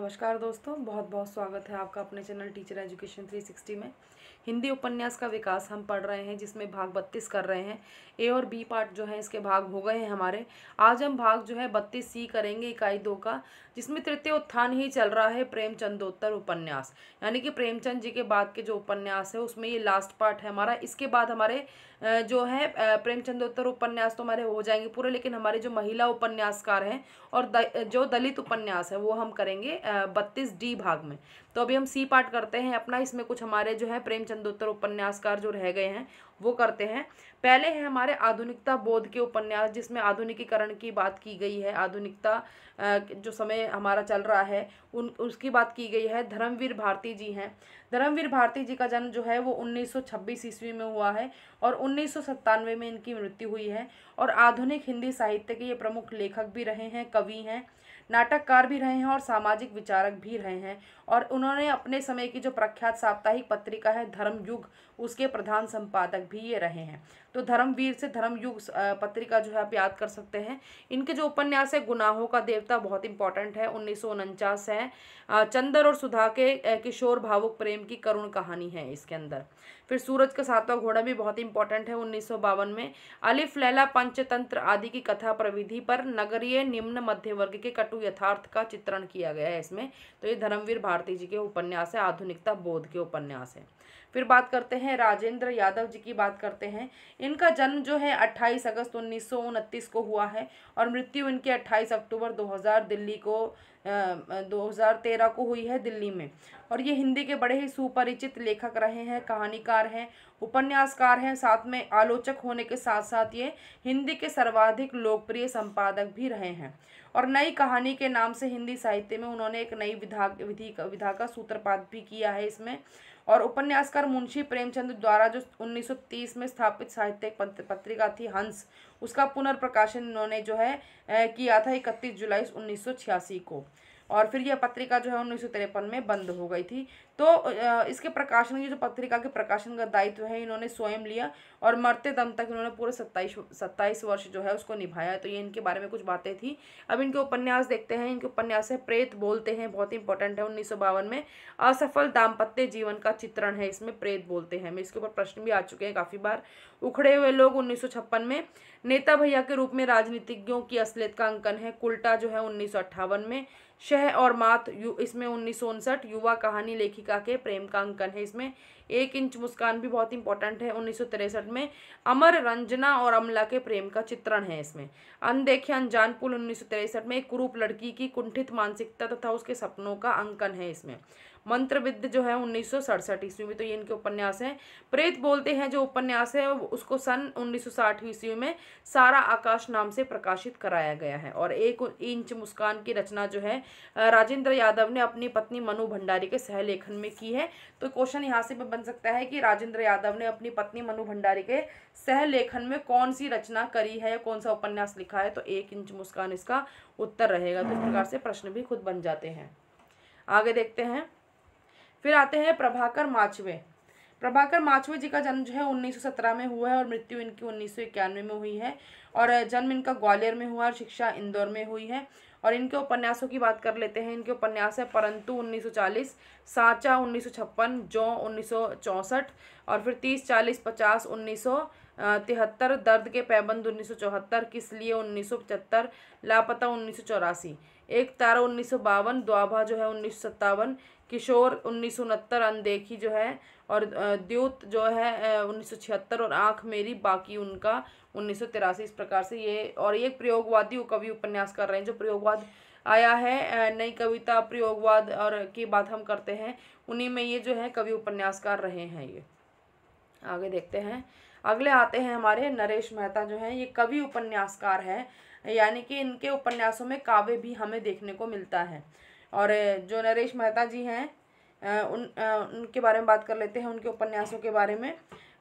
नमस्कार दोस्तों, बहुत बहुत स्वागत है आपका अपने चैनल टीचर एजुकेशन 360 में। हिंदी उपन्यास का विकास हम पढ़ रहे हैं, जिसमें भाग 32 कर रहे हैं। ए और बी पार्ट जो है इसके भाग हो गए हैं हमारे। आज हम भाग जो है 32C करेंगे, इकाई 2 का, जिसमें तृतीय उत्थान ही चल रहा है, प्रेमचंदोत्तर उपन्यास। यानी कि प्रेमचंद जी के बाद के जो उपन्यास है उसमें ये लास्ट पार्ट है हमारा। इसके बाद हमारे जो है प्रेमचंदोत्तर उपन्यास तो हमारे हो जाएंगे पूरे, लेकिन हमारे जो महिला उपन्यासकार हैं और जो दलित उपन्यास है वो हम करेंगे 32D भाग में। तो अभी हम सी पार्ट करते हैं अपना। इसमें कुछ हमारे जो है प्रेमचंदोत्तर उपन्यासकार जो रह गए हैं वो करते हैं। पहले है हमारे आधुनिकता बोध के उपन्यास, जिसमें आधुनिकीकरण की बात की गई है। आधुनिकता जो समय हमारा चल रहा है उसकी बात की गई है। धर्मवीर भारती जी हैं। धर्मवीर भारती जी का जन्म जो है वो 1926 ईस्वी में हुआ है और 1997 में इनकी मृत्यु हुई है। और आधुनिक हिंदी साहित्य के ये प्रमुख लेखक भी रहे हैं, कवि हैं, नाटककार भी रहे हैं और सामाजिक विचारक भी रहे हैं। और उन्होंने अपने समय की जो प्रख्यात साप्ताहिक पत्रिका है धर्मयुग, उसके प्रधान संपादक भी ये रहे हैं। तो धर्मवीर से धर्मयुग पत्रिका जो है आप याद कर सकते हैं। इनके जो उपन्यास है गुनाहों का देवता बहुत इंपॉर्टेंट है, 1949 है। चंदर और सुधा के किशोर भावुक प्रेम की करुण कहानी है इसके अंदर। फिर सूरज का सातवां घोड़ा भी बहुत इंपॉर्टेंट है, 1952 में। अलिफ लैला पंचतंत्र आदि की कथा प्रविधि पर नगरीय निम्न मध्य वर्ग के कटु यथार्थ का चित्रण किया गया है इसमें। तो ये धर्मवीर भारती जी के उपन्यास है, आधुनिकता बोध के उपन्यास है। फिर बात करते हैं राजेंद्र यादव जी की बात करते हैं। इनका जन्म जो है 28 अगस्त 1929 को हुआ है और मृत्यु इनकी 28 अक्टूबर 2013 को हुई है दिल्ली में। और ये हिंदी के बड़े ही सुपरिचित लेखक रहे हैं, कहानीकार हैं, उपन्यासकार हैं, साथ में आलोचक होने के साथ साथ ये हिंदी के सर्वाधिक लोकप्रिय संपादक भी रहे हैं। और नई कहानी के नाम से हिंदी साहित्य में उन्होंने एक नई विधा का सूत्रपात भी किया है इसमें। और उपन्यासकार मुंशी प्रेमचंद द्वारा जो 1930 में स्थापित साहित्यिक पत्रिका थी हंस, उसका पुनर्प्रकाशन इन्होंने जो है किया था 31 जुलाई 1986 को। और फिर यह पत्रिका जो है 1953 में बंद हो गई थी। तो इसके प्रकाशन की जो पत्रिका के प्रकाशन का दायित्व है इन्होंने स्वयं लिया और मरते दम तक इन्होंने पूरे 27 वर्ष जो है उसको निभाया। तो ये इनके बारे में कुछ बातें थी। अब इनके उपन्यास देखते हैं। इनके उपन्यास है प्रेत बोलते हैं, बहुत इंपॉर्टेंट है, 1952 में। असफल दाम्पत्य जीवन का चित्रण है इसमें, प्रेत बोलते हैं में। इसके ऊपर प्रश्न भी आ चुके हैं काफ़ी बार। उखड़े हुए लोग 1956 में। नेता भैया के रूप में राजनीतिज्ञों की असलियत का अंकन है, कुल्टा जो है 1958 में। शह और मात इसमें 1959। युवा कहानी लेखिका के प्रेम का अंकन है इसमें। 1 इंच मुस्कान भी बहुत इंपॉर्टेंट है, 1963 में। अमर रंजना और अमला के प्रेम का चित्रण है इसमें। अनदेखे अनजान पुल 1963 में। एक कुरूप लड़की की कुंठित मानसिकता तथा उसके सपनों का अंकन है इसमें। मंत्रविद्य जो है 1967 ईस्वी में। तो ये इनके उपन्यास हैं। प्रेत बोलते हैं जो उपन्यास है उसको सन 1960 ईस्वी में सारा आकाश नाम से प्रकाशित कराया गया है। और 1 इंच मुस्कान की रचना जो है राजेंद्र यादव ने अपनी पत्नी मनु भंडारी के सहलेखन में की है। तो क्वेश्चन यहाँ से बन सकता है कि राजेंद्र यादव ने अपनी पत्नी मनु भंडारी के सहलेखन में कौन सी रचना करी है या कौन सा उपन्यास लिखा है। तो 1 इंच मुस्कान इसका उत्तर रहेगा। तो इस प्रकार से प्रश्न भी खुद बन जाते हैं। आगे देखते हैं। फिर आते हैं प्रभाकर माचवे। प्रभाकर माचवे जी का जन्म जो है 1917 में हुआ है और मृत्यु इनकी 1991 में हुई है। और जन्म इनका ग्वालियर में हुआ और शिक्षा इंदौर में हुई है। और इनके उपन्यासों की बात कर लेते हैं। इनके उपन्यास है परंतु 1940, साचा 1956, जौ 1964, और फिर 30, 40, 50 1973, दर्द के पैबंद 1974, किस लिए 1975, लापता 1984, एक तारा 1952, द्वाभा जो है 1957, किशोर 1969, अनदेखी जो है, और द्यूत जो है 1976, और आँख मेरी बाकी उनका 1983। इस प्रकार से ये। और ये प्रयोगवादी कवि उपन्यास कर रहे हैं। जो प्रयोगवाद आया है, नई कविता प्रयोगवाद और की बात हम करते हैं, उन्हीं में ये जो है कवि उपन्यासकार रहे हैं ये। आगे देखते हैं। अगले आते हैं हमारे नरेश मेहता जो हैं, ये कवि उपन्यासकार हैं, यानी कि इनके उपन्यासों में काव्य भी हमें देखने को मिलता है। और जो नरेश मेहता जी हैं उनके बारे में बात कर लेते हैं, उनके उपन्यासों के बारे में।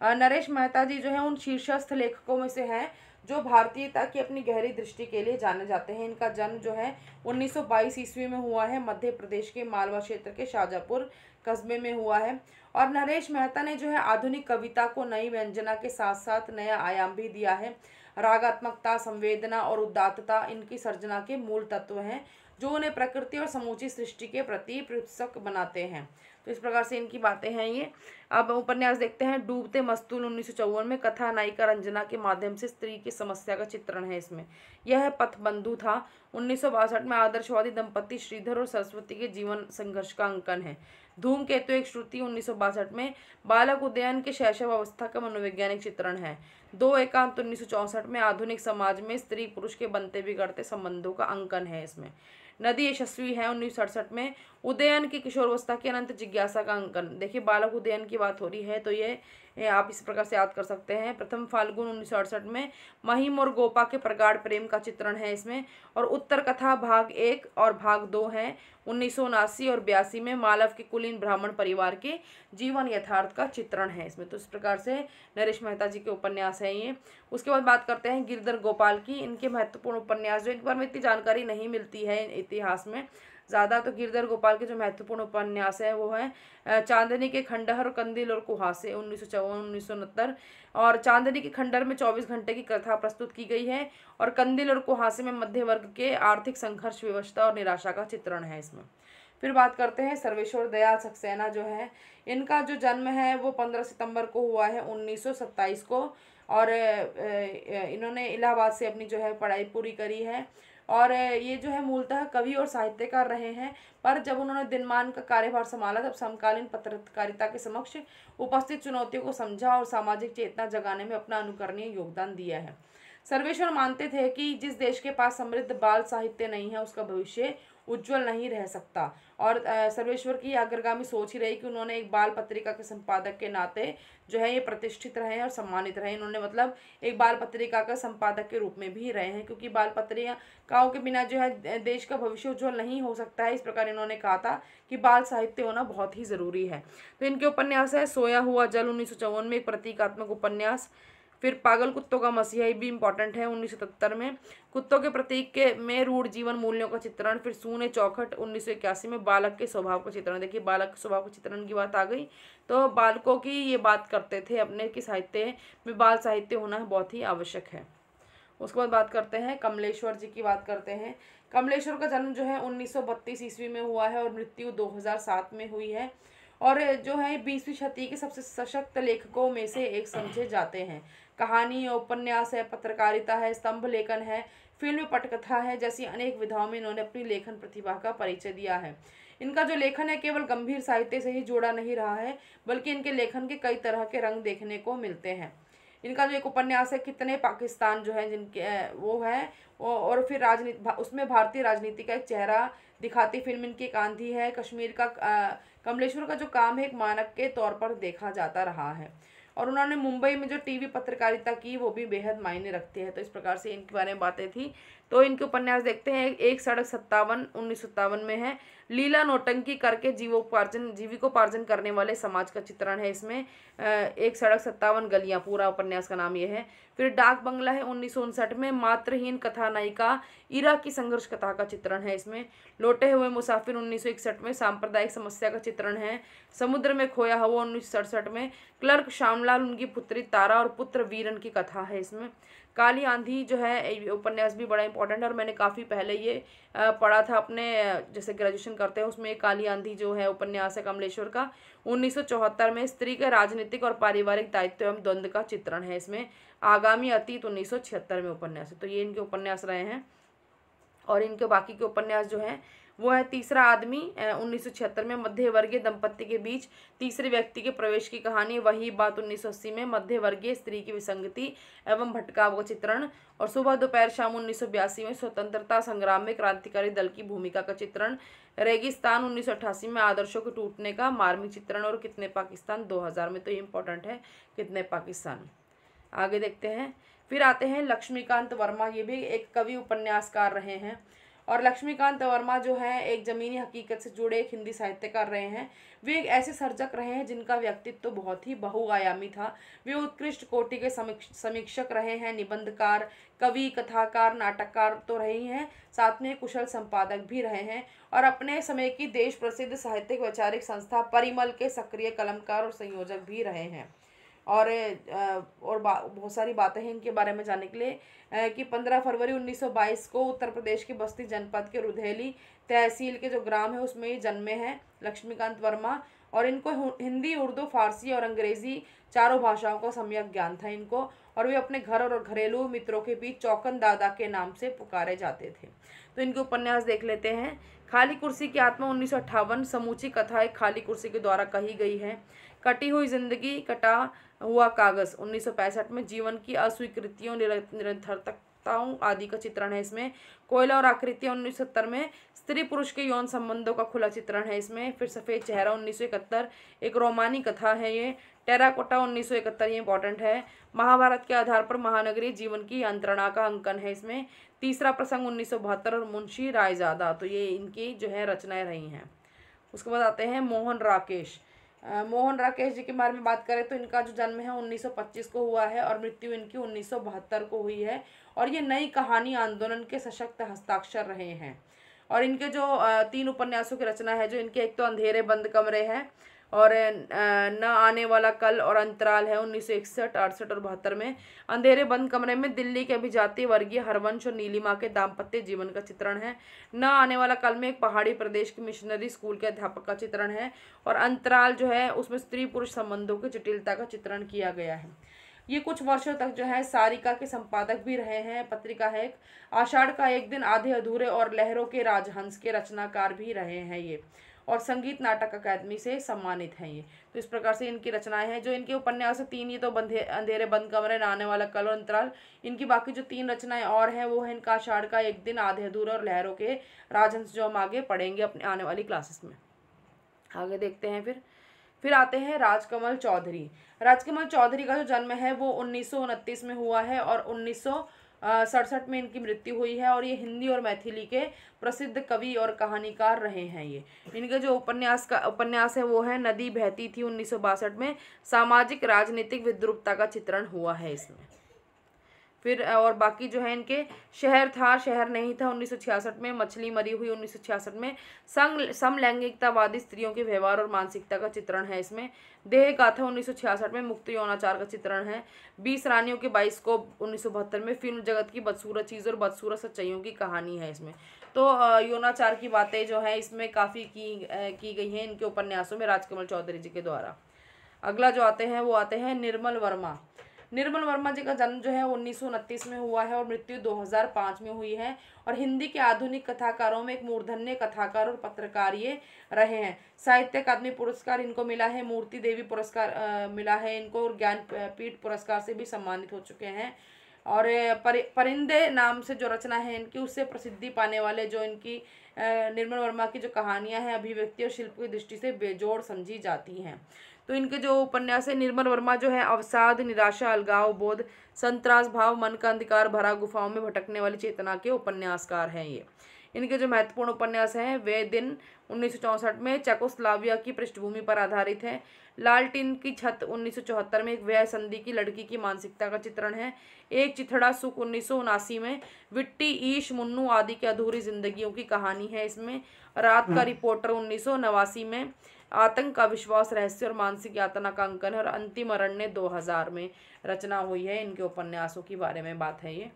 नरेश मेहता जी जो हैं उन शीर्षस्थ लेखकों में से हैं जो भारतीयता की अपनी गहरी दृष्टि के लिए जाने जाते हैं। इनका जन्म जो है 1922 ईस्वी में हुआ है, मध्य प्रदेश के मालवा क्षेत्र के शाजापुर कस्बे में हुआ है। और नरेश मेहता ने जो है आधुनिक कविता को नई व्यंजना के साथ साथ नया आयाम भी दिया है। रागात्मकता, संवेदना और उदात्तता इनकी सर्जना के मूल तत्व हैं। जो उन्हें प्रकृति और समूची सृष्टि के प्रति प्रोत्सुक बनाते हैं। तो इस प्रकार से इनकी बातें हैं ये। अब उपन्यास देखते हैं। डूबते मस्तूल 1954 में कथा नायिका रंजना के माध्यम से स्त्री की समस्या का चित्रण है इसमें। यह पथबंधु था। 1962 में आदर्शवादी दंपति श्रीधर और सरस्वती के जीवन संघर्ष का अंकन है। धूमकेतु एक श्रुति 1962 में बालक उदयन के शैशव अवस्था का मनोवैज्ञानिक चित्रण है। दो एकांत 1964 में आधुनिक समाज में स्त्री पुरुष के बनते बिगड़ते संबंधों का अंकन है इसमें। नदी यशस्वी है 1967 में उदयन की किशोरावस्था की अनंत जिज्ञासा का अंकन। देखिए बालक उदयन की बात हो रही है तो ये आप इस प्रकार से याद कर सकते हैं। प्रथम फाल्गुन 1968 में महिम और गोपा के प्रगाढ़ प्रेम का चित्रण है इसमें। और उत्तर कथा भाग 1 और भाग 2 है 1979 और 82 में मालव के कुलीन ब्राह्मण परिवार के जीवन यथार्थ का चित्रण है इसमें। तो इस प्रकार से नरेश मेहता जी के उपन्यास हैं ये। उसके बाद बात करते हैं गिरधर गोपाल की। इनके महत्वपूर्ण उपन्यास जो इनके बारे में इतनी जानकारी नहीं मिलती है इतिहास में ज़्यादा, तो गिरधर गोपाल के जो महत्वपूर्ण उपन्यास है वो है चांदनी के खंडहर, कंदील और कुहासे 1954-1969। और चांदनी के खंडहर में 24 घंटे की कथा प्रस्तुत की गई है और कंदील और कुहासे में मध्य वर्ग के आर्थिक संघर्ष, व्यवस्था और निराशा का चित्रण है इसमें। फिर बात करते हैं सर्वेश्वर दयाल सक्सेना जो है। इनका जो जन्म है वो 15 सितंबर को हुआ है 1927 को। और इन्होंने इलाहाबाद से अपनी जो है पढ़ाई पूरी करी है। और ये जो है मूलतः कवि और साहित्यकार रहे हैं, पर जब उन्होंने दिनमान का कार्यभार संभाला तब समकालीन पत्रकारिता के समक्ष उपस्थित चुनौतियों को समझा और सामाजिक चेतना जगाने में अपना अनुकरणीय योगदान दिया है। सर्वेश्वर मानते थे कि जिस देश के पास समृद्ध बाल साहित्य नहीं है उसका भविष्य उज्जवल नहीं रह सकता। और सर्वेश्वर की अग्रगामी सोच ही रही कि उन्होंने एक बाल पत्रिका के संपादक के नाते जो है ये प्रतिष्ठित रहे और सम्मानित रहे। इन्होंने मतलब एक बाल पत्रिका का संपादक के रूप में भी रहे हैं, क्योंकि बाल पत्रिकाओं के बिना जो है देश का भविष्य उज्जवल नहीं हो सकता है। इस प्रकार इन्होंने कहा था कि बाल साहित्य होना बहुत ही ज़रूरी है। तो इनके उपन्यास है सोया हुआ जल 1954 में एक प्रतीकात्मक उपन्यास। फिर पागल कुत्तों का मसीहा भी इम्पॉर्टेंट है 1977 में, कुत्तों के प्रतीक के में रूढ़ जीवन मूल्यों का चित्रण। फिर सूने चौखट 1981 में बालक के स्वभाव का चित्रण। देखिए बालक के स्वभाव के चित्रण की बात आ गई तो बालकों की ये बात करते थे अपने कि साहित्य में बाल साहित्य होना बहुत ही आवश्यक है। उसके बाद बात करते हैं कमलेश्वर जी की बात करते हैं। कमलेश्वर का जन्म जो है 1932 ईस्वी में हुआ है और मृत्यु 2007 में हुई है। और जो है 20वीं शताब्दी के सबसे सशक्त लेखकों में से एक समझे जाते हैं। कहानी, उपन्यास है, पत्रकारिता है, स्तंभ लेखन है, फिल्म, पटकथा है जैसी अनेक विधाओं में इन्होंने अपनी लेखन प्रतिभा का परिचय दिया है। इनका जो लेखन है केवल गंभीर साहित्य से ही जोड़ा नहीं रहा है, बल्कि इनके लेखन के कई तरह के रंग देखने को मिलते हैं। इनका जो एक उपन्यास है कितने पाकिस्तान जो है जिनके वो है और फिर राजनीति, उसमें भारतीय राजनीति का एक चेहरा दिखाती फिल्म इनकी एक आंधी है। कश्मीर का कमलेश्वर का जो काम है एक मानक के तौर पर देखा जाता रहा है। और उन्होंने मुंबई में जो टीवी पत्रकारिता की वो भी बेहद मायने रखती है। तो इस प्रकार से इनके बारे में बातें थी। तो इनके उपन्यास देखते हैं। एक सड़क 57 1957 में है। लीला नौटंकी करके जीविकोपार्जन करने वाले समाज का चित्रण है इसमें। एक सड़क 57 गलियां, पूरा उपन्यास का नाम ये है। फिर डाक बंगला है 1959 में। मातृहीन कथा नायिका इरा की संघर्ष कथा का चित्रण है इसमें। लौटे हुए मुसाफिर 1961 में सांप्रदायिक समस्या का चित्रण है। समुद्र में खोया हुआ 1967 में। क्लर्क श्यामलाल, उनकी पुत्री तारा और पुत्र वीरन की कथा है इसमें। काली आंधी जो है उपन्यास भी बड़ा इंपॉर्टेंट है और मैंने काफ़ी पहले ये पढ़ा था अपने जैसे ग्रेजुएशन करते हैं उसमें। काली आंधी जो है उपन्यास है कमलेश्वर का 1974 में। स्त्री के राजनीतिक और पारिवारिक दायित्व एवं द्वंद्व का चित्रण है इसमें। आगामी अतीत 1976 में उपन्यास है। तो ये इनके उपन्यास रहे हैं। और इनके बाकी के उपन्यास जो हैं वो है तीसरा आदमी 1976 में। मध्यवर्गीय दंपत्ति के बीच तीसरे व्यक्ति के प्रवेश की कहानी। वही बात 1980 में। मध्यवर्गीय स्त्री की विसंगति एवं भटकाव का चित्रण। और सुबह दोपहर शाम 1982 में स्वतंत्रता संग्राम में क्रांतिकारी दल की भूमिका का चित्रण। रेगिस्तान 1988 में आदर्शों के टूटने का मार्मिक चित्रण। और कितने पाकिस्तान 2000 में। तो ये इंपॉर्टेंट है कितने पाकिस्तान। आगे देखते हैं। फिर आते हैं लक्ष्मीकांत वर्मा। ये भी एक कवि उपन्यासकार रहे हैं। और लक्ष्मीकांत वर्मा जो है एक ज़मीनी हकीकत से जुड़े एक हिंदी साहित्यकार रहे हैं। वे एक ऐसे सर्जक रहे हैं जिनका व्यक्तित्व तो बहुत ही बहुआयामी था। वे उत्कृष्ट कोटि के समीक्षक रहे हैं, निबंधकार, कवि, कथाकार, नाटककार तो रहे ही हैं, साथ में कुशल संपादक भी रहे हैं। और अपने समय की देश प्रसिद्ध साहित्यिक वैचारिक संस्था परिमल के सक्रिय कलमकार और संयोजक भी रहे हैं। और बहुत सारी बातें हैं इनके बारे में जानने के लिए कि 15 फरवरी 1922 को उत्तर प्रदेश के बस्ती जनपद के रुधेली तहसील के जो ग्राम है उसमें ये जन्मे हैं लक्ष्मीकांत वर्मा। और इनको हिंदी, उर्दू, फारसी और अंग्रेजी चारों भाषाओं का सम्यक ज्ञान था इनको। और वे अपने घर और घरेलू मित्रों के बीच चौकन दादा के नाम से पुकारे जाते थे। तो इनके उपन्यास देख लेते हैं। खाली कुर्सी की आत्मा 1958 समूची कथा एक खाली कुर्सी के द्वारा कही गई है। कटी हुई जिंदगी, कटा हुआ कागज 1965 में जीवन की अस्वीकृतियों, निरर्थकताओं आदि का चित्रण है इसमें। कोयला और आकृतियां 1970 में स्त्री पुरुष के यौन संबंधों का खुला चित्रण है इसमें। फिर सफ़ेद चेहरा 1971 एक रोमानी कथा है ये। टेराकोटा 1971 ये इंपॉर्टेंट है। महाभारत के आधार पर महानगरीय जीवन की यंत्रणा का अंकन है इसमें। तीसरा प्रसंग 1972 और मुंशी रायजादा, तो ये इनकी जो है रचनाएं रही हैं। उसके बाद आते हैं मोहन राकेश। मोहन राकेश जी के बारे में बात करें तो इनका जो जन्म है 1925 को हुआ है और मृत्यु इनकी 1972 को हुई है। और ये नई कहानी आंदोलन के सशक्त हस्ताक्षर रहे हैं। और इनके जो 3 उपन्यासों की रचना है जो इनके, एक तो अंधेरे बंद कमरे हैं और न आने वाला कल और अंतराल है 1961, 68 और 72 में। अंधेरे बंद कमरे में दिल्ली के अभिजाती वर्गीय हरवंश और नीलिमा के दाम्पत्य जीवन का चित्रण है। न आने वाला कल में एक पहाड़ी प्रदेश के मिशनरी स्कूल के अध्यापक का चित्रण है। और अंतराल जो है उसमें स्त्री पुरुष संबंधों की जटिलता का चित्रण किया गया है। ये कुछ वर्षों तक जो है सारिका के संपादक भी रहे हैं। पत्रिका है आषाढ़ का एक दिन, आधे अधूरे और लहरों के राजहंस के रचनाकार भी रहे हैं ये। और संगीत नाटक अकादमी से सम्मानित हैं ये। तो इस प्रकार से इनकी रचनाएं हैं। जो इनके उपन्यास 3, ये तो अंधेरे बंद कमरे, न आने वाला कल और अंतराल। इनकी बाकी जो 3 रचनाएं और हैं वो है इनका आषाढ़ का एक दिन, आधे अधूरे और लहरों के राजहंस, जो हम आगे पढ़ेंगे अपने आने वाली क्लासेस में। आगे देखते हैं। फिर आते हैं राजकमल चौधरी। राजकमल चौधरी का जो जन्म है वो 1929 में हुआ है और 1967 में इनकी मृत्यु हुई है। और ये हिंदी और मैथिली के प्रसिद्ध कवि और कहानीकार रहे हैं ये। इनके जो उपन्यास है वो है नदी बहती थी 1962 में। सामाजिक राजनीतिक विद्रूपता का चित्रण हुआ है इसमें। फिर और बाकी जो है इनके शहर था शहर नहीं था 1966 में। मछली मरी हुई 1966 में। समलैंगिकतावादी स्त्रियों के व्यवहार और मानसिकता का चित्रण है इसमें। देह गाथा 1966 में। मुक्त यौनाचार का चित्रण है। 20 रानियों के बाइस्कोप 1972 में। फिल्म जगत की बदसूरत चीज़ और बदसूरत सच्चाइयों की कहानी है इसमें। तो यौनाचार की बातें जो है इसमें काफ़ी की गई हैं इनके उपन्यासों में राजकमल चौधरी जी के द्वारा। अगला जो आते हैं निर्मल वर्मा। निर्मल वर्मा जी का जन्म जो है 1929 में हुआ है और मृत्यु 2005 में हुई है। और हिंदी के आधुनिक कथाकारों में एक मूर्धन्य कथाकार और पत्रकार ये रहे हैं। साहित्य अकादमी पुरस्कार इनको मिला है। मूर्ति देवी पुरस्कार मिला है इनको। और ज्ञानपीठ पुरस्कार से भी सम्मानित हो चुके हैं। और परिंदे नाम से जो रचना है इनकी, उससे प्रसिद्धि पाने वाले जो इनकी निर्मल वर्मा की जो कहानियाँ हैं अभिव्यक्ति और शिल्प की दृष्टि से बेजोड़ समझी जाती हैं। तो इनके जो उपन्यास है निर्मल वर्मा जो है अवसाद, निराशा, अलगाव बोध, संत्रास भाव, मन का अंधकार भरा गुफाओं में भटकने वाली चेतना के उपन्यासकार हैं ये। इनके जो महत्वपूर्ण उपन्यास हैं वे दिन 1964 में चेकोस्लोवाकिया की पृष्ठभूमि पर आधारित है। लाल टीन की छत 1974 में एक व्यय संधि की लड़की की मानसिकता का चित्रण है। एक चिथड़ा सुख 1979 में। विट्टी, ईश, मुन्नू आदि की अधूरी जिंदगियों की कहानी है इसमें। रात का रिपोर्टर 1989 में। आतंक का विश्वास, रहस्य और मानसिक यातना का अंकन है। और अंतिम अरण्य 2000 में रचना हुई है। इनके उपन्यासों की बारे में बात है ये।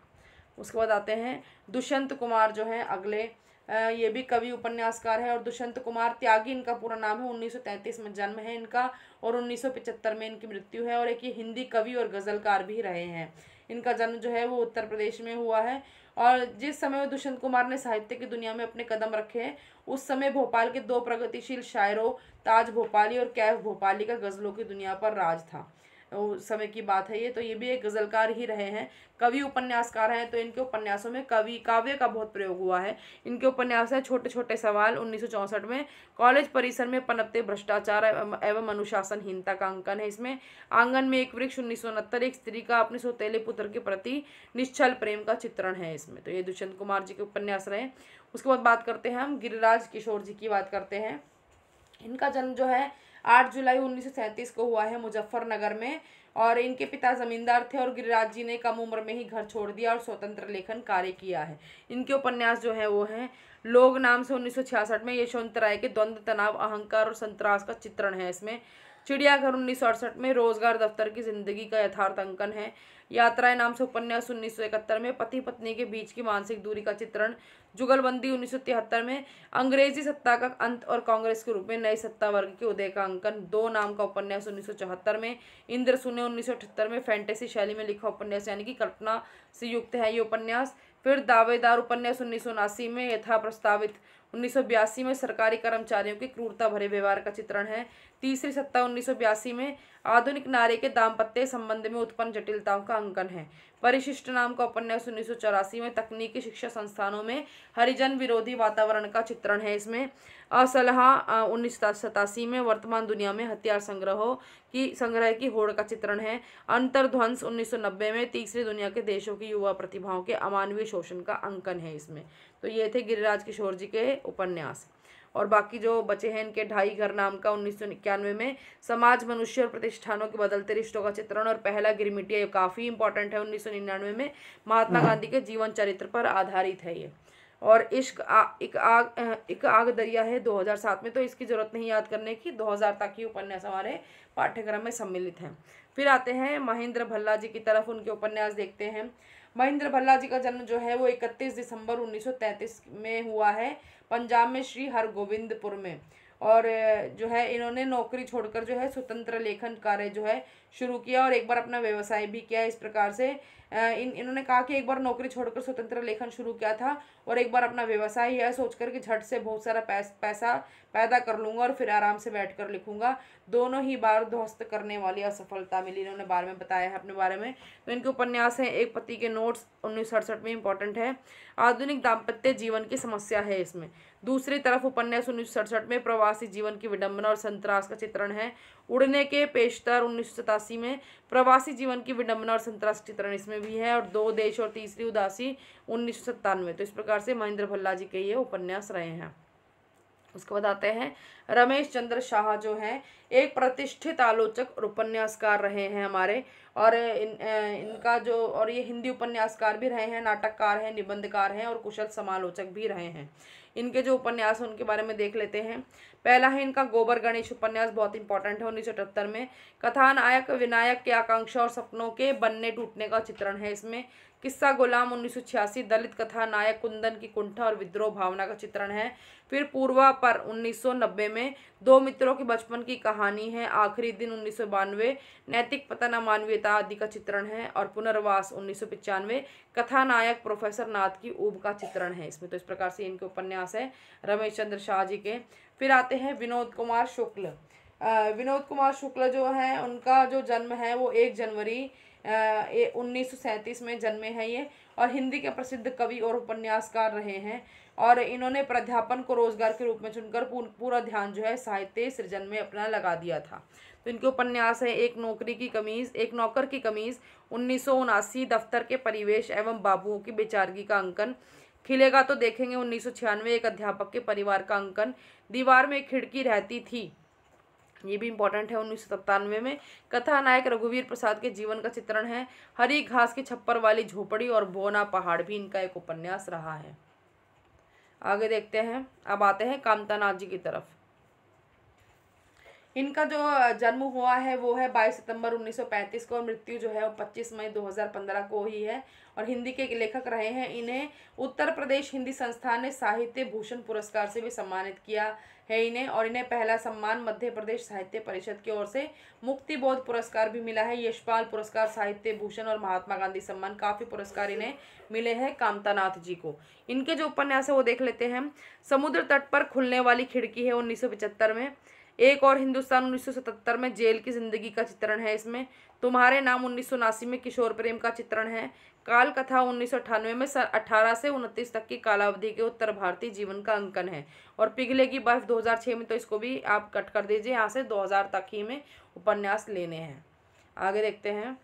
उसके बाद आते हैं दुष्यंत कुमार जो हैं अगले। ये भी कवि उपन्यासकार है। और दुष्यंत कुमार त्यागी इनका पूरा नाम है। 1933 में जन्म है इनका और 1975 में इनकी मृत्यु है। और एक ये हिंदी कवि और गज़लकार भी रहे हैं। इनका जन्म जो है वो उत्तर प्रदेश में हुआ है। और जिस समय दुष्यंत कुमार ने साहित्य की दुनिया में अपने कदम रखे हैं उस समय भोपाल के 2 प्रगतिशील शायरों ताज भोपाली और कैफ भोपाली का गज़लों की दुनिया पर राज था। उस समय की बात है ये। तो ये भी एक गज़लकार ही रहे हैं, कवि उपन्यासकार हैं। तो इनके उपन्यासों में काव्य का बहुत प्रयोग हुआ है। इनके उपन्यास है छोटे छोटे सवाल 1964 में। कॉलेज परिसर में पनपते भ्रष्टाचार एवं अनुशासनहीनता का अंकन है इसमें। आंगन में एक वृक्ष 1969 एक स्त्री का अपने सौतेले पुत्र के प्रति निश्चल प्रेम का चित्रण है इसमें। तो ये दुष्यंत कुमार जी के उपन्यास रहे। उसके बाद बात करते हैं हम गिरिराज किशोर जी की बात करते हैं। इनका जन्म जो है 8 जुलाई 1937 को हुआ है मुजफ्फरनगर में। और इनके पिता जमींदार थे और गिरिराज जी ने कम उम्र में ही घर छोड़ दिया और स्वतंत्र लेखन कार्य किया है। इनके उपन्यास जो है वो हैं लोग नाम से 1966 में। यशवंत राय के द्वंद्व, तनाव, अहंकार और संत्रास का चित्रण है इसमें। चिड़ियाघर 1968 में, रोजगार दफ्तर की जिंदगी का यथार्थ अंकन है। यात्राएं नाम से उपन्यास 1971 में, पति पत्नी के बीच की मानसिक दूरी का चित्रण। जुगलबंदी 1973 में, अंग्रेजी सत्ता का अंत और कांग्रेस के रूप में नई सत्ता वर्ग के उदय का अंकन। दो नाम का उपन्यास 1974 में, इंद्र सुने 1978 में, फैंटेसी शैली में लिखा उपन्यास यानी कि कल्पना से युक्त है ये उपन्यास। फिर दावेदार उपन्यास 1979 में, यथा प्रस्तावित 1982 में, सरकारी कर्मचारियों की क्रूरता भरे व्यवहार का चित्रण है। तीसरी सत्ता 1982 में, आधुनिक नारी के दाम्पत्य संबंध में उत्पन्न जटिलताओं का अंकन है। परिशिष्ट नाम का उपन्यास 1984 में, तकनीकी शिक्षा संस्थानों में हरिजन विरोधी वातावरण का चित्रण है इसमें। असलहा 1987 में, वर्तमान दुनिया में हथियार संग्रह की होड़ का चित्रण है। अंतर्ध्वंस 1990 में, तीसरी दुनिया के देशों की युवा प्रतिभाओं के अमानवीय शोषण का अंकन है इसमें। तो ये थे गिरिराज किशोर जी के उपन्यास। और बाकी जो बचे हैं इनके ढाई घर नाम का 1991 में, समाज मनुष्य और प्रतिष्ठानों के बदलते रिश्तों का चित्रण। और पहला गिरमिटिया, ये काफ़ी इंपॉर्टेंट है, 1999 में, महात्मा गांधी के जीवन चरित्र पर आधारित है ये। और एक आग दरिया है 2007 में, तो इसकी जरूरत नहीं याद करने की, 2000 तक ही उपन्यास हमारे पाठ्यक्रम में सम्मिलित हैं। फिर आते हैं महेंद्र भल्ला जी की तरफ, उनके उपन्यास देखते हैं। महेंद्र भल्ला जी का जन्म जो है वो 31 दिसंबर 1933 में हुआ है, पंजाब में श्री हरगोविंदपुर में। और जो है इन्होंने नौकरी छोड़कर जो है स्वतंत्र लेखन कार्य जो है शुरू किया और एक बार अपना व्यवसाय भी किया। इस प्रकार से इन्होंने कहा कि एक बार नौकरी छोड़कर स्वतंत्र लेखन शुरू किया था और एक बार अपना व्यवसाय यह सोचकर कि झट से बहुत सारा पैसा पैदा कर लूँगा और फिर आराम से बैठकर लिखूंगा, दोनों ही बार ध्वस्त करने वाली असफलता मिली, इन्होंने बारे में बताया है अपने बारे में। तो इनके उपन्यास हैं एक पति के नोट्स 1968 में, इंपॉर्टेंट है। आधुनिक दाम्पत्य जीवन की समस्या है इसमें। दूसरी तरफ उपन्यास 1967 में प्रवासी जीवन की विडंबना और संतरास का चित्रण है। उड़ने के पेशतर 1987 में, प्रवासी जीवन की विडंबना और संतरास चित्रण इसमें भी है। और दो देश और तीसरी उदासी 1997। तो इस प्रकार से महेंद्र भल्ला जी के ये उपन्यास रहे हैं। उसके बाद आते हैं रमेश चंद्र शाह, जो हैं एक प्रतिष्ठित आलोचक और उपन्यासकार रहे हैं हमारे। और इनका जो और ये हिंदी उपन्यासकार भी रहे हैं, नाटककार हैं, निबंधकार हैं और कुशल समालोचक भी रहे हैं। इनके जो उपन्यास हैं उनके बारे में देख लेते हैं। पहला है इनका गोबर गणेश उपन्यास, बहुत इंपॉर्टेंट है, 1978 में। कथानायक विनायक की आकांक्षा और सपनों के बनने टूटने का चित्रण है इसमें। किस्सा गुलाम 1986, दलित कथा नायक कुंदन की कुंठा और विद्रोह भावना का चित्रण है। फिर पूर्वा पर 1990 में, दो मित्रों के बचपन की कहानी है। आखिरी दिन 1992, नैतिक पतन अमानवीयता आदि का चित्रण है। और पुनर्वास 1995, कथानायक प्रोफेसर नाथ की ऊब का चित्रण है इसमें। तो इस प्रकार से इनके उपन्यास है रमेश चंद्र शाह जी के। फिर आते हैं विनोद कुमार शुक्ल। विनोद कुमार शुक्ल जो है उनका जो जन्म है वो 1 जनवरी 1937 में जन्मे हैं ये। और हिंदी के प्रसिद्ध कवि और उपन्यासकार रहे हैं। और इन्होंने प्राध्यापन को रोजगार के रूप में चुनकर पूरा ध्यान जो है साहित्य सृजन में अपना लगा दिया था। तो इनके उपन्यास है एक नौकर की कमीज 1979, दफ्तर के परिवेश एवं बाबुओं की बेचारगी का अंकन। खिलेगा तो देखेंगे 1996, एक अध्यापक के परिवार का अंकन। दीवार में एक खिड़की रहती थी, ये भी इंपॉर्टेंट है, 1997 में। कथानायक रघुवीर प्रसाद के जीवन का चित्रण है। हरी घास की छप्पर वाली झोपड़ी और बोना पहाड़ भी इनका एक उपन्यास रहा है। आगे देखते हैं। अब आते हैं कामतानाथ जी की तरफ। इनका जो जन्म हुआ है वो है 22 सितंबर 1935 को और मृत्यु जो है वो 25 मई 2015 को ही है। और हिंदी के लेखक रहे हैं। इन्हें उत्तर प्रदेश हिंदी संस्थान ने साहित्य भूषण पुरस्कार से भी सम्मानित किया है इन्हें। और इन्हें पहला सम्मान मध्य प्रदेश साहित्य परिषद की ओर से मुक्ति बोध पुरस्कार भी मिला है। यशपाल पुरस्कार, साहित्य भूषण और महात्मा गांधी सम्मान, काफ़ी पुरस्कार इन्हें मिले हैं कामतानाथ जी को। इनके जो उपन्यास है वो देख लेते हैं। समुद्र तट पर खुलने वाली खिड़की है 1975 में। एक और हिंदुस्तान 1977 में, जेल की जिंदगी का चित्रण है इसमें। तुम्हारे नाम 1979 में, किशोर प्रेम का चित्रण है। काल कथा 1998 में 18 से 29 तक की कालावधि के उत्तर भारतीय जीवन का अंकन है। और पिघलेगी बर्फ 2006 में, तो इसको भी आप कट कर दीजिए, यहाँ से 2000 तक ही में उपन्यास लेने हैं। आगे देखते हैं।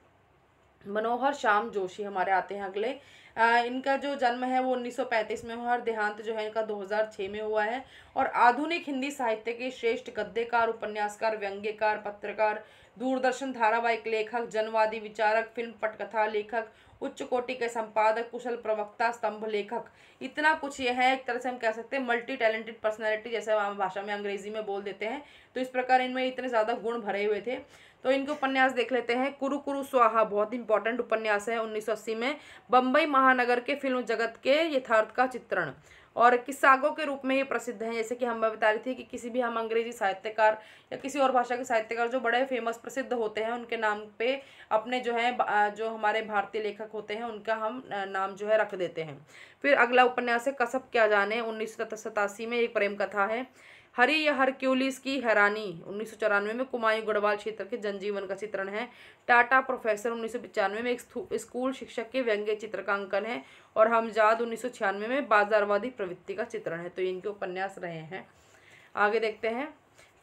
मनोहर श्याम जोशी हमारे आते हैं अगले। इनका जो जन्म है वो 1935 में हुआ और देहांत जो है इनका 2006 में हुआ है। और आधुनिक हिंदी साहित्य के श्रेष्ठ गद्यकार, उपन्यासकार, व्यंग्यकार, पत्रकार, दूरदर्शन धारावाहिक लेखक, जनवादी विचारक, फिल्म पटकथा लेखक, उच्च कोटि के संपादक, कुशल प्रवक्ता, स्तंभ लेखक, इतना कुछ ये है। एक तरह से हम कह सकते हैं मल्टी टैलेंटेड पर्सनैलिटी, जैसे हम भाषा में अंग्रेजी में बोल देते हैं। तो इस प्रकार इनमें इतने ज़्यादा गुण भरे हुए थे। तो इनके उपन्यास देख लेते हैं। कुरु कुरु स्वाहा बहुत इंपॉर्टेंट उपन्यास है, 1980 में। बम्बई महानगर के फिल्म जगत के यथार्थ का चित्रण, और किस्सागों के रूप में ये प्रसिद्ध हैं। जैसे कि हम बता रही थी कि किसी भी हम अंग्रेजी साहित्यकार या किसी और भाषा के साहित्यकार जो बड़े फेमस प्रसिद्ध होते हैं, उनके नाम पे अपने जो है जो हमारे भारतीय लेखक होते हैं उनका हम नाम जो है रख देते हैं। फिर अगला उपन्यास है कसब क्या जाने, 1987 में एक प्रेम कथा है। हरी या हरक्यूलिस की हैरानी, 1994 में कुमायूं गढ़वाल क्षेत्र के जनजीवन का चित्रण है। टाटा प्रोफेसर, 1995 में एक स्कूल शिक्षक के व्यंग्य चित्र का अंकन है। और हमजाद, 1996 में बाजारवादी प्रवृत्ति का चित्रण है। तो ये इनके उपन्यास रहे हैं। आगे देखते हैं।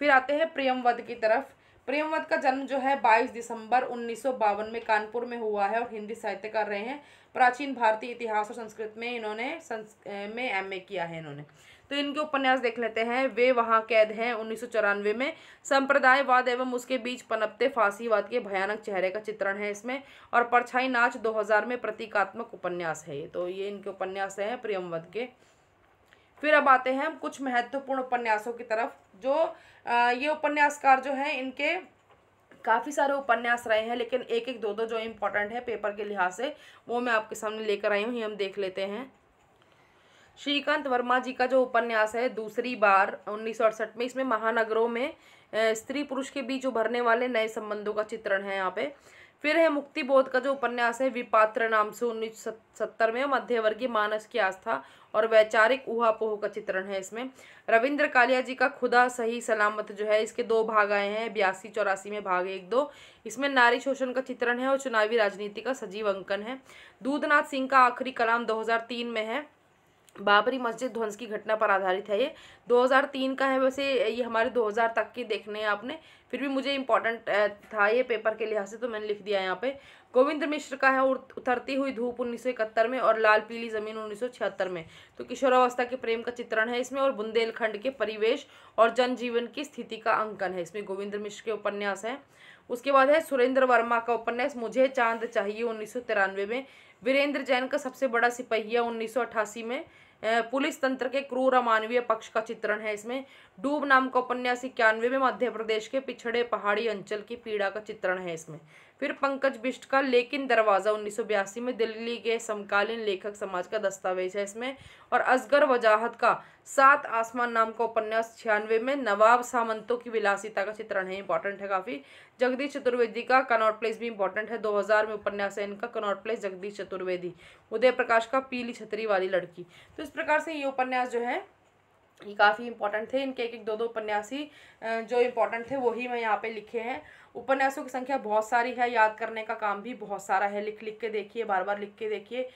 फिर आते हैं प्रियमवद की तरफ। प्रियमवद का जन्म जो है 22 दिसंबर 1952 में कानपुर में हुआ है और हिंदी साहित्यकार रहे हैं। प्राचीन भारतीय इतिहास और संस्कृत में इन्होंने MA किया है इन्होंने। तो इनके उपन्यास देख लेते हैं। वे वहाँ कैद हैं, 1994 में संप्रदायवाद एवं उसके बीच पनपते फांसीवाद के भयानक चेहरे का चित्रण है इसमें। और परछाई नाच 2000 में प्रतीकात्मक उपन्यास है ये। तो ये इनके उपन्यास हैं प्रियमवद के। फिर अब आते हैं हम कुछ महत्वपूर्ण उपन्यासों की तरफ। जो ये उपन्यासकार जो हैं इनके काफ़ी सारे उपन्यास रहे हैं, लेकिन एक एक दो दो जो इम्पोर्टेंट है पेपर के लिहाज से वो मैं आपके सामने लेकर आई हूँ, ये हम देख लेते हैं। श्रीकांत वर्मा जी का जो उपन्यास है दूसरी बार, 1968 में, इसमें महानगरों में स्त्री पुरुष के बीच उभरने वाले नए संबंधों का चित्रण है यहाँ पे। फिर है मुक्ति बोध का जो उपन्यास है विपात्र नाम से, 1970 में, मध्यवर्गीय मानस की आस्था और वैचारिक ऊहापोह का चित्रण है इसमें। रविंद्र कालिया जी का खुदा सही सलामत जो है, इसके 2 भाग आए हैं, 82-84 में, भाग 1-2। इसमें नारी शोषण का चित्रण है और चुनावी राजनीति का सजीव अंकन है। दूधनाथ सिंह का आखिरी कलाम 2003 में है, बाबरी मस्जिद ध्वंस की घटना पर आधारित है। ये 2003 का है, वैसे ये हमारे 2000 तक के देखने हैं आपने, फिर भी मुझे इंपॉर्टेंट था ये पेपर के लिहाज से, तो मैंने लिख दिया यहाँ पे। गोविंद मिश्र का है उतरती हुई धूप, 1971 में, और लाल पीली जमीन, 1976 में। तो किशोरावस्था के प्रेम का चित्रण है इसमें, और बुंदेलखंड के परिवेश और जनजीवन की स्थिति का अंकन है इसमें। गोविंद मिश्र के उपन्यास है। उसके बाद है सुरेंद्र वर्मा का उपन्यास मुझे चांद चाहिए, 1993 में। वीरेंद्र जैन का सबसे बड़ा सिपहिया, 1988 में। पुलिस तंत्र के क्रूर अमानवीय पक्ष का चित्रण है इसमें। डूब नाम का उपन्यास 91 में, मध्य प्रदेश के पिछड़े पहाड़ी अंचल की पीड़ा का चित्रण है इसमें। फिर पंकज बिष्ट का लेकिन दरवाज़ा, 1982 में, दिल्ली के समकालीन लेखक समाज का दस्तावेज है इसमें। और असगर वजाहत का 7 आसमान नाम का उपन्यास 96 में, नवाब सामंतों की विलासिता का चित्रण है, इंपॉर्टेंट है काफ़ी। जगदीश चतुर्वेदी का कनॉट प्लेस भी इंपॉर्टेंट है, 2000 में उपन्यास है इनका, कनॉट प्लेस, जगदीश चतुर्वेदी। उदय प्रकाश का पीली छतरी वाली लड़की। तो इस प्रकार से ये उपन्यास जो है ये काफ़ी इंपॉर्टेंट थे। इनके एक एक दो उपन्यास ही जो इंपॉर्टेंट थे वही मैं यहाँ पे लिखे हैं। उपन्यासों की संख्या बहुत सारी है, याद करने का काम भी बहुत सारा है। लिख लिख के देखिए, बार बार लिख के देखिए।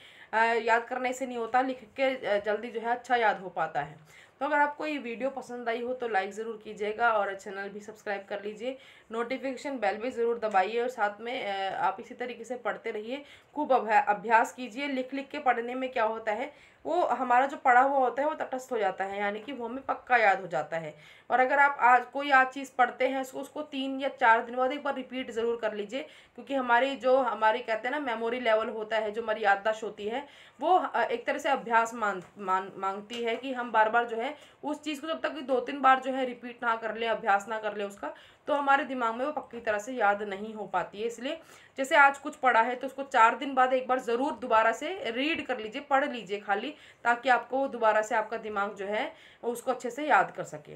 याद करने से नहीं होता, लिख के जल्दी जो है अच्छा याद हो पाता है। तो अगर आपको ये वीडियो पसंद आई हो तो लाइक ज़रूर कीजिएगा और चैनल भी सब्सक्राइब कर लीजिए। नोटिफिकेशन बेल भी ज़रूर दबाइए और साथ में आप इसी तरीके से पढ़ते रहिए, खूब अभ्यास कीजिए। लिख लिख के पढ़ने में क्या होता है, वो हमारा जो पढ़ा हुआ होता है वो तटस्थ हो जाता है, यानी कि वो हमें पक्का याद हो जाता है। और अगर आप आज कोई चीज़ पढ़ते हैं उसको 3 या 4 दिन बाद एक बार रिपीट ज़रूर कर लीजिए, क्योंकि हमारी कहते हैं ना मेमोरी लेवल होता है, जो हमारी याददाश्त होती है वो एक तरह से अभ्यास मांगती है कि हम बार बार जो है उस चीज़ को जब तक 2-3 बार जो है रिपीट ना कर ले, अभ्यास ना कर ले उसका, तो हमारे दिमाग में वो पक्की तरह से याद नहीं हो पाती है। इसलिए जैसे आज कुछ पढ़ा है तो उसको 4 दिन बाद एक बार ज़रूर दोबारा से रीड कर लीजिए, पढ़ लीजिए खाली, ताकि आपको दोबारा से आपका दिमाग जो है उसको अच्छे से याद कर सके।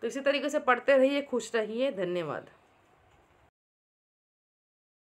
तो इसी तरीके से पढ़ते रहिए, खुश रहिए। धन्यवाद।